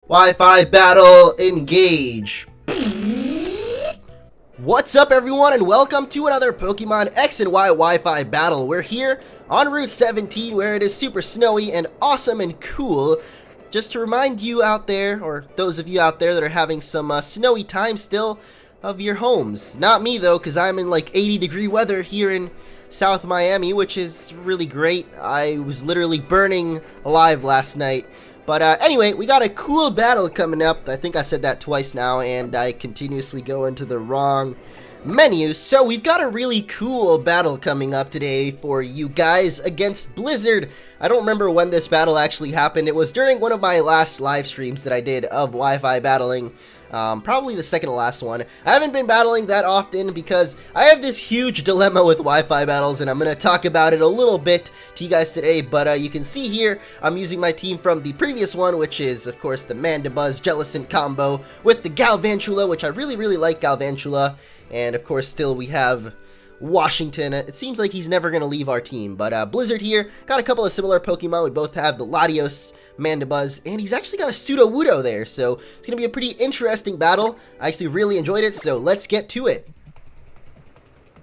Wi-Fi battle, engage. What's up everyone and welcome to another Pokemon X and Y Wi-Fi battle. We're here on Route 17 where it is super snowy and awesome and cool. Just to remind you out there, or those of you out there that are having some snowy time still, of your homes. Not me though, because I'm in like 80-degree weather here in South Miami, which is really great. I was literally burning alive last night. But anyway, we got a cool battle coming up. I think I said that twice now, and I continuously go into the wrong menu. So we've got a really cool battle coming up today for you guys against Blizzard. I don't remember when this battle actually happened. It was during one of my last live streams that I did of Wi-Fi battling. Probably the second to last one. I haven't been battling that often because I have this huge dilemma with Wi-Fi battles, and I'm going to talk about it a little bit to you guys today. But you can see here, I'm using my team from the previous one, which is, of course, the Mandibuzz Jellicent combo with the Galvantula, which I really like Galvantula. And, of course, still we have Washington. It seems like he's never going to leave our team, but Blizzard here got a couple of similar Pokemon. We both have the Latios, Mandibuzz, and he's actually got a Sudowoodo there, so it's going to be a pretty interesting battle. I actually really enjoyed it, so let's get to it.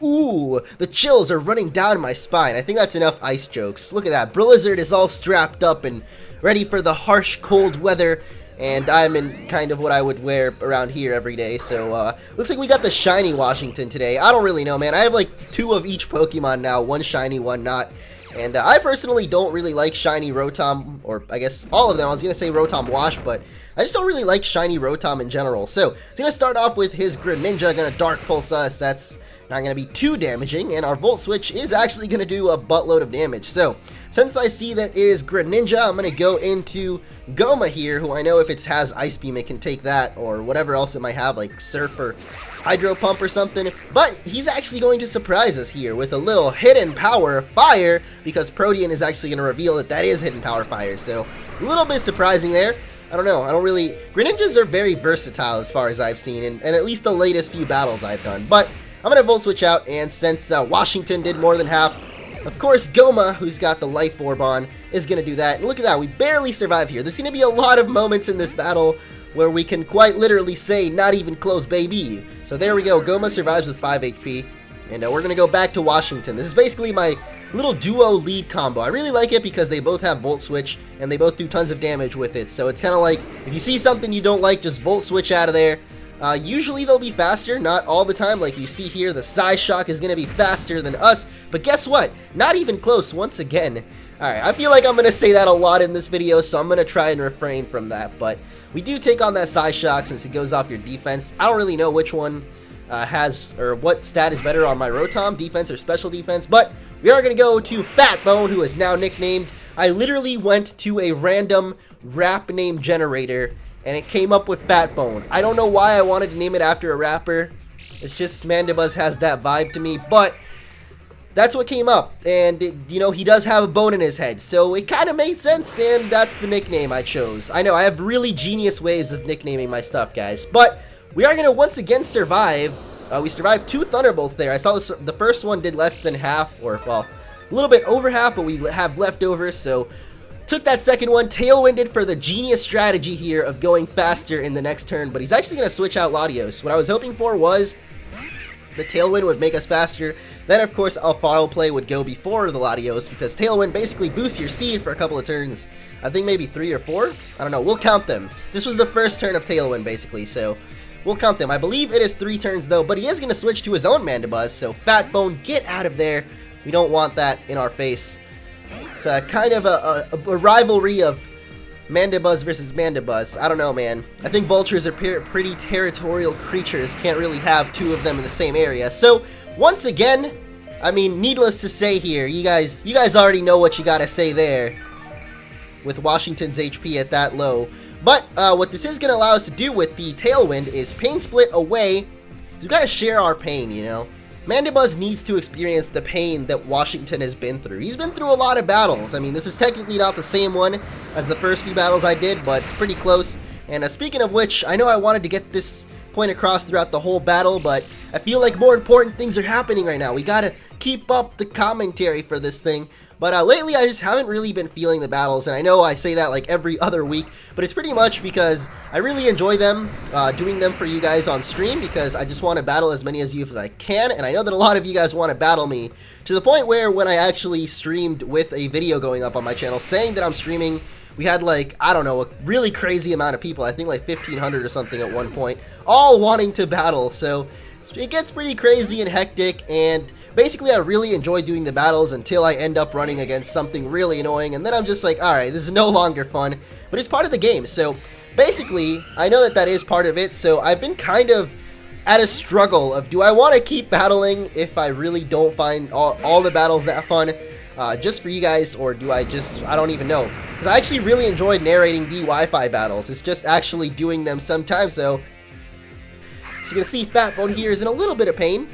Ooh, the chills are running down my spine. I think that's enough ice jokes. Look at that. Blizzard is all strapped up and ready for the harsh, cold weather. And I'm in kind of what I would wear around here every day, so looks like we got the shiny Washington today. I don't really know, man. I have like 2 of each Pokemon now, one shiny, one not. And I personally don't really like shiny Rotom, or I guess all of them. I was going to say Rotom Wash, but I just don't really like shiny Rotom in general. So he's going to start off with his Greninja, going to Dark Pulse us. That's not going to be too damaging, and our Volt Switch is actually going to do a buttload of damage. So since I see that it is Greninja, I'm going to go into Goma here, who I know if it has Ice Beam, it can take that, or whatever else it might have, like Surf or Hydro Pump or something. But he's actually going to surprise us here with a little Hidden Power Fire, because Protean is actually going to reveal that that is Hidden Power Fire. So a little bit surprising there. I don't know. Greninjas are very versatile as far as I've seen, and at least the latest few battles I've done. But I'm going to Volt Switch out, and since Washington did more than half, of course, Goma, who's got the Life Orb on, is going to do that. And look at that, we barely survive here. There's going to be a lot of moments in this battle where we can quite literally say, not even close, baby. So there we go, Goma survives with 5 HP. And we're going to go back to Washington. This is basically my little duo lead combo. I really like it because they both have Volt Switch, and they both do tons of damage with it. So it's kind of like, if you see something you don't like, just Volt Switch out of there. Usually they'll be faster, not all the time. Like you see here, the Psyshock is going to be faster than us, but guess what? Not even close once again. Alright, I feel like I'm going to say that a lot in this video, so I'm going to try and refrain from that, but we do take on that Psyshock since it goes off your defense. I don't really know which one has, or what stat is better on my Rotom, defense or special defense, but we are going to go to Fat Bone, who is now nicknamed. I literally went to a random rap name generator, and it came up with Fat Bone. I don't know why I wanted to name it after a rapper. It's just Mandibuzz has that vibe to me, but that's what came up. And, you know, he does have a bone in his head, so it kind of made sense, and that's the nickname I chose. I know, I have really genius ways of nicknaming my stuff, guys. But we are going to once again survive. We survived 2 Thunderbolts there. I saw this, the first one did less than half, or, well, a little bit over half, but we have leftovers, so took that second one, Tailwinded for the genius strategy here of going faster in the next turn, but he's actually going to switch out Latios. What I was hoping for was the Tailwind would make us faster. Then, of course, Foul Play would go before the Latios, because Tailwind basically boosts your speed for a couple of turns. I think maybe 3 or 4? I don't know. We'll count them. This was the first turn of Tailwind, basically, so we'll count them. I believe it is 3 turns, though, but he is going to switch to his own Mandibuzz, so Fat Bone, get out of there. We don't want that in our face. It's kind of a rivalry of Mandibuzz versus Mandibuzz. I don't know, man. I think vultures are pretty territorial creatures. Can't really have 2 of them in the same area. So, once again, I mean, needless to say here, you guys already know what you gotta say there with Washington's HP at that low. But what this is gonna allow us to do with the Tailwind is Pain Split away. We've gotta share our pain, you know. Mandibuzz needs to experience the pain that Washington has been through. He's been through a lot of battles. I mean, this is technically not the same one as the first few battles I did, but it's pretty close. And speaking of which, I know I wanted to get this point across throughout the whole battle, but I feel like more important things are happening right now. We gotta keep up the commentary for this thing. But lately, I just haven't really been feeling the battles, and I know I say that like every other week, but it's pretty much because I really enjoy them, doing them for you guys on stream, because I just want to battle as many of you as I can, and I know that a lot of you guys want to battle me, to the point where when I actually streamed with a video going up on my channel saying that I'm streaming, we had like, I don't know, a really crazy amount of people, I think like 1,500 or something at one point, all wanting to battle, so it gets pretty crazy and hectic, and basically I really enjoy doing the battles until I end up running against something really annoying, and then I'm just like, alright, this is no longer fun, but it's part of the game. So basically, I know that that is part of it, so I've been kind of at a struggle of, do I want to keep battling if I really don't find all the battles that fun, just for you guys, or do I just, I don't even know, because I actually really enjoyed narrating the Wi-Fi battles. It's just actually doing them sometimes. So you can see Fatbone here is in a little bit of pain.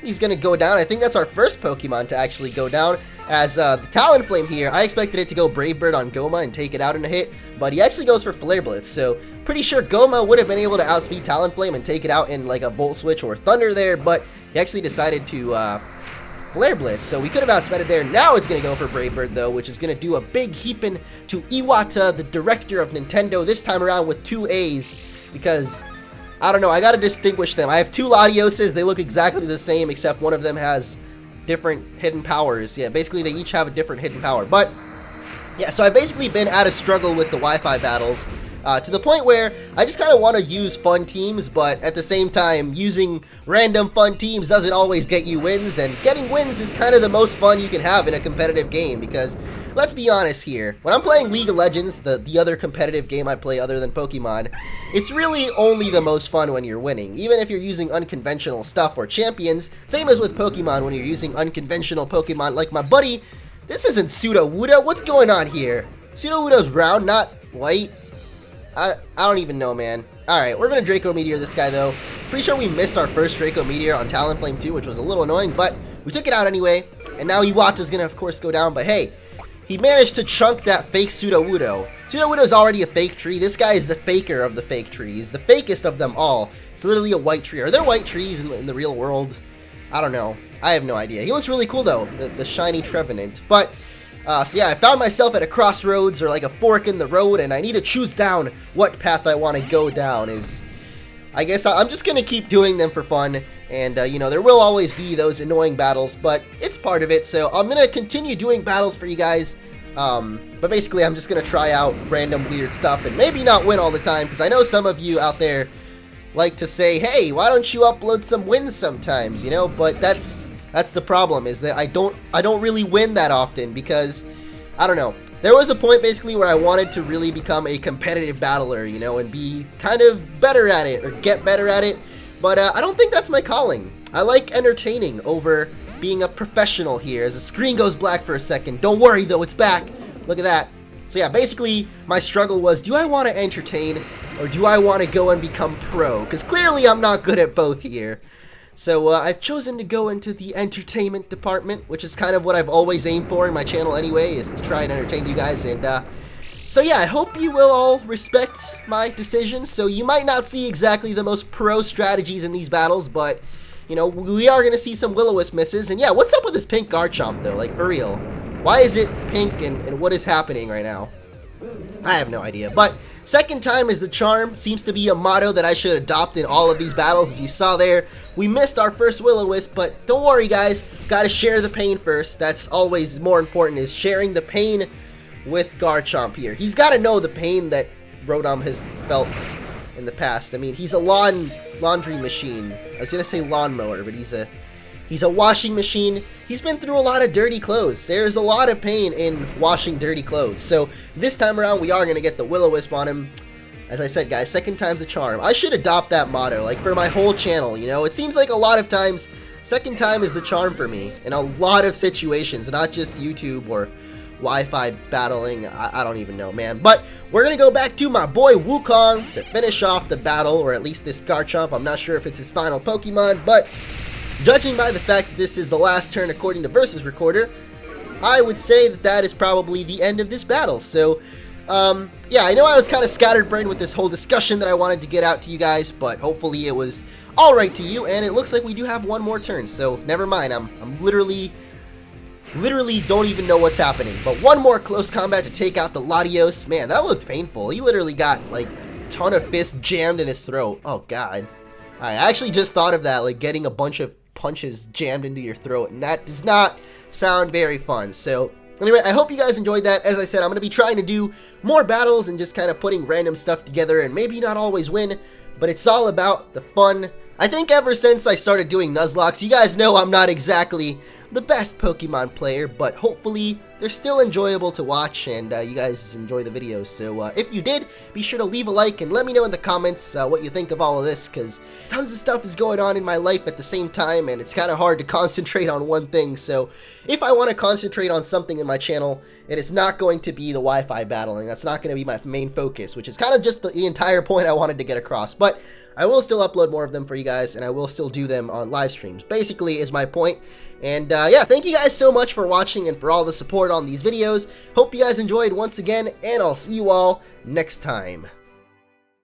He's going to go down. I think that's our first Pokemon to actually go down, as the Talonflame here, I expected it to go Brave Bird on Goma and take it out in a hit, but he actually goes for Flare Blitz, so pretty sure Goma would have been able to outspeed Talonflame and take it out in like a Volt Switch or Thunder there, but he actually decided to Flare Blitz, so we could have outsped it there. Now it's going to go for Brave Bird though, which is going to do a big heaping to Iwata, the director of Nintendo, this time around with 2 A's, because I don't know, I gotta distinguish them. I have 2 Latioses, they look exactly the same, except one of them has different hidden powers. Yeah, basically they each have a different hidden power. But, yeah, so I've basically been at a struggle with the Wi-Fi battles, to the point where I just kind of want to use fun teams, but at the same time, using random fun teams doesn't always get you wins, and getting wins is kind of the most fun you can have in a competitive game, because let's be honest here, when I'm playing League of Legends, the other competitive game I play other than Pokemon, it's really only the most fun when you're winning, even if you're using unconventional stuff or champions. Same as with Pokemon when you're using unconventional Pokemon like my buddy. This isn't Sudowoodo, what's going on here? Sudowoodo's brown, not white. I don't even know, man. Alright, we're gonna Draco Meteor this guy though. Pretty sure we missed our first Draco Meteor on Talonflame 2, which was a little annoying, but we took it out anyway, and now Iwata's gonna of course go down, but hey, he managed to chunk that fake Sudowoodo. Sudowoodo's already a fake tree. This guy is the faker of the fake trees. The fakest of them all. It's literally a white tree. Are there white trees in the real world? I don't know. I have no idea. He looks really cool though, the shiny Trevenant. But, so yeah, I found myself at a crossroads, or like a fork in the road, and I need to choose down what path I want to go down. I guess I'm just going to keep doing them for fun, and, you know, there will always be those annoying battles, but it's part of it, so I'm going to continue doing battles for you guys, but basically I'm just going to try out random weird stuff, and maybe not win all the time, because I know some of you out there like to say, hey, why don't you upload some wins sometimes, you know, but that's the problem, is that I don't really win that often, because, I don't know. There was a point basically where I wanted to really become a competitive battler, you know, and be kind of better at it, or get better at it, but I don't think that's my calling. I like entertaining over being a professional here. As the screen goes black for a second, don't worry though, it's back. Look at that. So yeah, basically my struggle was, do I want to entertain, or do I want to go and become pro? Because clearly I'm not good at both here. So I've chosen to go into the entertainment department, which is kind of what I've always aimed for in my channel anyway, is to try and entertain you guys. And so yeah, I hope you will all respect my decision. So you might not see exactly the most pro strategies in these battles, but you know, we are going to see some Will-O-Wisp misses. And yeah, what's up with this pink Garchomp though? Like, for real. Why is it pink, and what is happening right now? I have no idea. But second time is the charm seems to be a motto that I should adopt in all of these battles. As you saw there, we missed our first Will-O-Wisp, but don't worry guys, gotta share the pain first. That's always more important, is sharing the pain with Garchomp here. He's gotta know the pain that Rotom has felt in the past. I mean, he's a laundry machine. I was gonna say lawnmower, but he's a washing machine. He's been through a lot of dirty clothes. There's a lot of pain in washing dirty clothes. So this time around, we are going to get the Will-O-Wisp on him. As I said, guys, second time's a charm. I should adopt that motto, like, for my whole channel, you know? It seems like a lot of times, second time is the charm for me in a lot of situations, not just YouTube or Wi-Fi battling. I don't even know, man. But we're going to go back to my boy Wukong to finish off the battle, or at least this Garchomp. I'm not sure if it's his final Pokemon, but judging by the fact that this is the last turn according to Versus Recorder, I would say that that is probably the end of this battle. So, yeah, I know I was kind of scatterbrained with this whole discussion that I wanted to get out to you guys, but hopefully it was alright to you, and it looks like we do have one more turn, so never mind. I'm literally literally don't even know what's happening. But one more close combat to take out the Latios. Man, that looked painful. He literally got like a ton of fists jammed in his throat. Oh god. I actually just thought of that, like getting a bunch of punches jammed into your throat, and that does not sound very fun. So anyway, I hope you guys enjoyed that. As I said, I'm going to be trying to do more battles and just kind of putting random stuff together and maybe not always win, but it's all about the fun. I think ever since I started doing Nuzlocke, you guys know I'm not exactly the best Pokemon player, but hopefully they're still enjoyable to watch and you guys enjoy the videos. So if you did, be sure to leave a like and let me know in the comments what you think of all of this, because tons of stuff is going on in my life at the same time and it's kind of hard to concentrate on one thing. So if I want to concentrate on something in my channel, it is not going to be the Wi-Fi battling. That's not going to be my main focus, which is kind of just the entire point I wanted to get across. But I will still upload more of them for you guys, and I will still do them on live streams, basically is my point. And yeah, thank you guys so much for watching and for all the support on these videos. Hope you guys enjoyed once again, and I'll see you all next time.